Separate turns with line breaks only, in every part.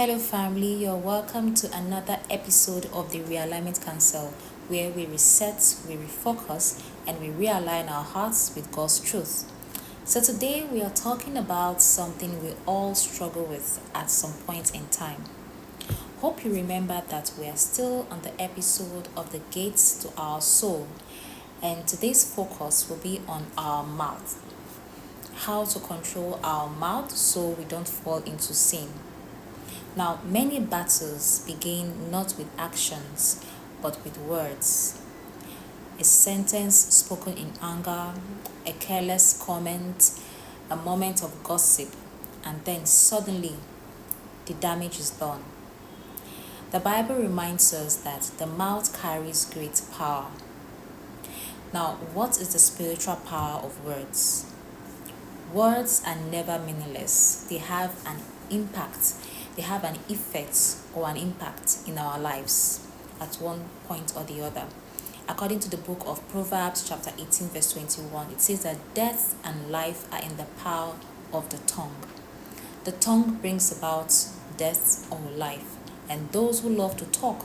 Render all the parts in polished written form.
Hello, family. You're welcome to another episode of the Realignment Council, where we reset, we refocus, and we realign our hearts with God's truth. So, today we are talking about something we all struggle with at some point in time. Hope you remember that we are still on the episode of the gates to our soul, and today's focus will be on our mouth. How to control our mouth so we don't fall into sin. Now, many battles begin not with actions, but with words. A sentence spoken in anger, a careless comment, a moment of gossip, and then suddenly the damage is done. The Bible reminds us that the mouth carries great power. Now, what is the spiritual power of words? Words are never meaningless. They have an impact. They have an effect or an impact in our lives at one point or the other. According to the book of Proverbs chapter 18 verse 21, it says that death and life are in the power of the tongue. The tongue brings about death or life, and those who love to talk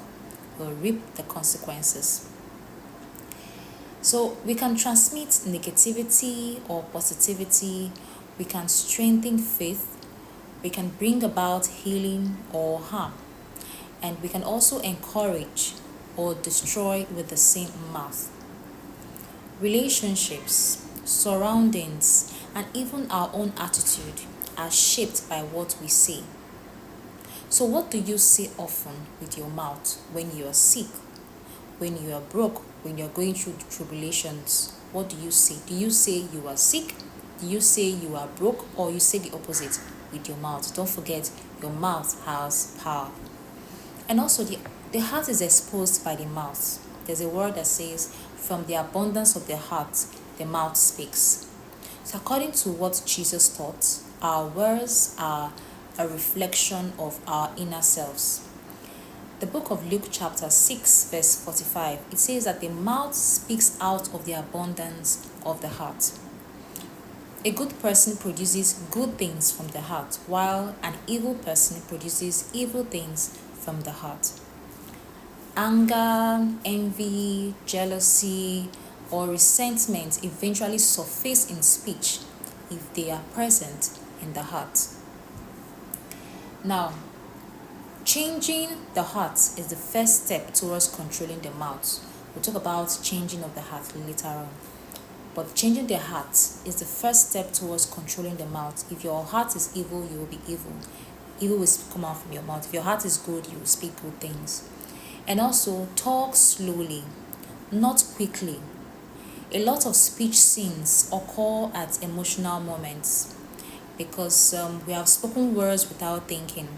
will reap the consequences. So we can transmit negativity or positivity, we can strengthen faith, we can bring about healing or harm, and we can also encourage or destroy with the same mouth. Relationships, surroundings, and even our own attitude are shaped by what we say. So, what do you say often with your mouth when you are sick, when you are broke, when you're going through tribulations? What do you say? Do you say you are sick? Do you say you are broke? Or you say the opposite with your mouth? Don't forget, your mouth has power. And also, the heart is exposed by the mouth. There's a word that says, from the abundance of the heart, the mouth speaks. So, according to what Jesus taught, our words are a reflection of our inner selves. The book of Luke chapter 6 verse 45, it says that the mouth speaks out of the abundance of the heart. A good person produces good things from the heart, while an evil person produces evil things from the heart. Anger, envy, jealousy, or resentment eventually surface in speech if they are present in the heart. Now, changing the heart is the first step towards controlling the mouth. We'll talk about changing of the heart later on. But changing the heart is the first step towards controlling the mouth. If your heart is evil, you will be evil. Evil will come out from your mouth. If your heart is good, you will speak good things. And also, talk slowly, not quickly. A lot of speech scenes occur at emotional moments because we have spoken words without thinking,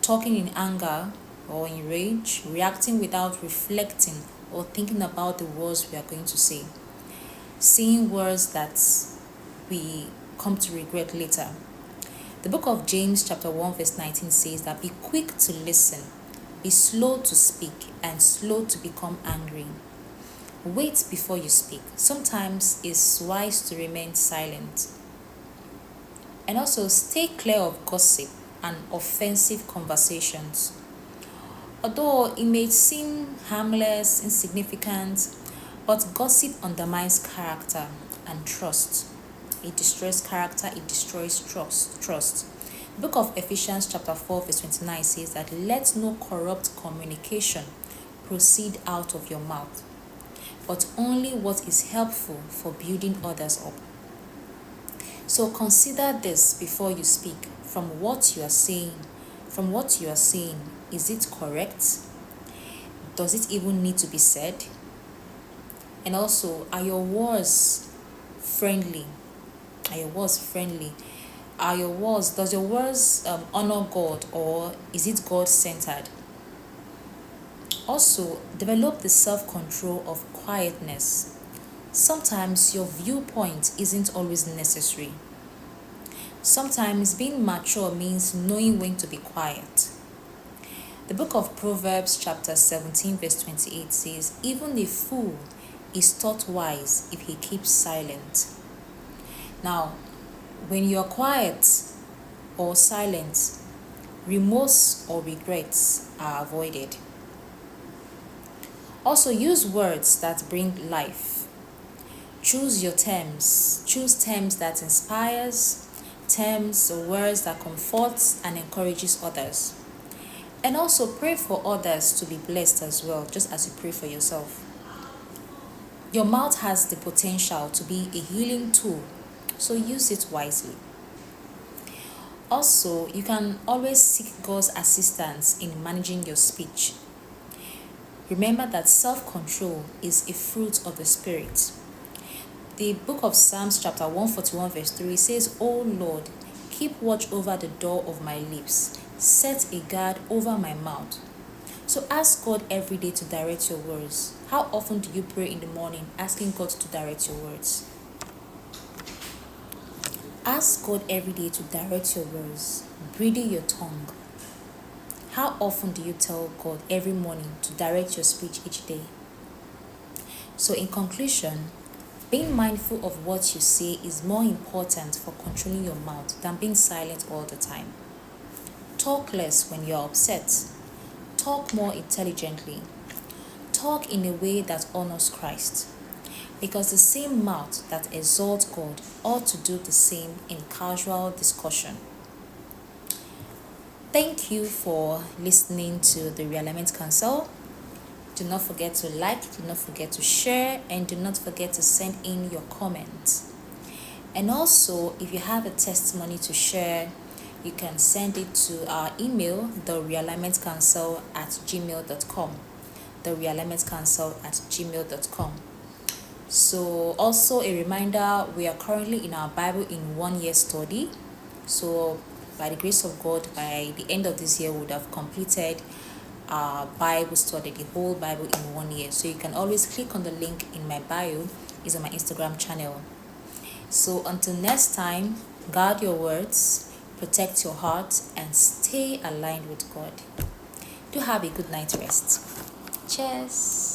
talking in anger or in rage, reacting without reflecting or thinking about the words we are going to say, saying words that we come to regret later. The book of James chapter 1 verse 19 says that be quick to listen, be slow to speak, and slow to become angry. Wait before you speak. Sometimes it's wise to remain silent. And also stay clear of gossip and offensive conversations. Although it may seem harmless, insignificant, but gossip undermines character and trust. It destroys character, it destroys trust. The book of Ephesians chapter 4 verse 29 says that let no corrupt communication proceed out of your mouth, but only what is helpful for building others up. So consider this before you speak. From what you are saying, is it correct? Does it even need to be said? And also, are your words friendly? Are your words friendly? Does your words honor God, or is it God-centered? Also, develop the self-control of quietness. Sometimes your viewpoint isn't always necessary. Sometimes being mature means knowing when to be quiet. The book of Proverbs chapter 17 verse 28 says, even a fool is thought wise if he keeps silent. Now, when you're quiet or silent, Remorse or regrets are avoided. Also, use words that bring life. Choose your terms. Choose terms that inspires, terms or words that comforts and encourages others. And also pray for others to be blessed as well, just as you pray for yourself. Your mouth has the potential to be a healing tool, so use it wisely. Also, you can always seek God's assistance in managing your speech. Remember that self-control is a fruit of the Spirit. The book of Psalms chapter 141 verse 3 says, "O Lord, keep watch over the door of my lips. Set a guard over my mouth." So ask God every day to direct your words. How often do you pray in the morning asking God to direct your words? Ask God every day to direct your words, bridle your tongue. How often do you tell God every morning to direct your speech each day? So in conclusion, being mindful of what you say is more important for controlling your mouth than being silent all the time. Talk less when you're upset. Talk more intelligently. Talk in a way that honors Christ. Because the same mouth that exalts God ought to do the same in casual discussion. Thank you for listening to the Realignment Council. Do not forget to like, do not forget to share, and do not forget to send in your comments. And also, if you have a testimony to share, you can send it to our email, therealignmentcouncil@gmail.com. therealignmentcouncil@gmail.com. So also a reminder, we are currently in our Bible in 1 year study. So by the grace of God, by the end of this year, we would have completed our Bible study, the whole Bible in 1 year. So you can always click on the link in my bio, is on my Instagram channel. So until next time, guard your words, protect your heart, and stay aligned with God. Do have a good night rest. Cheers.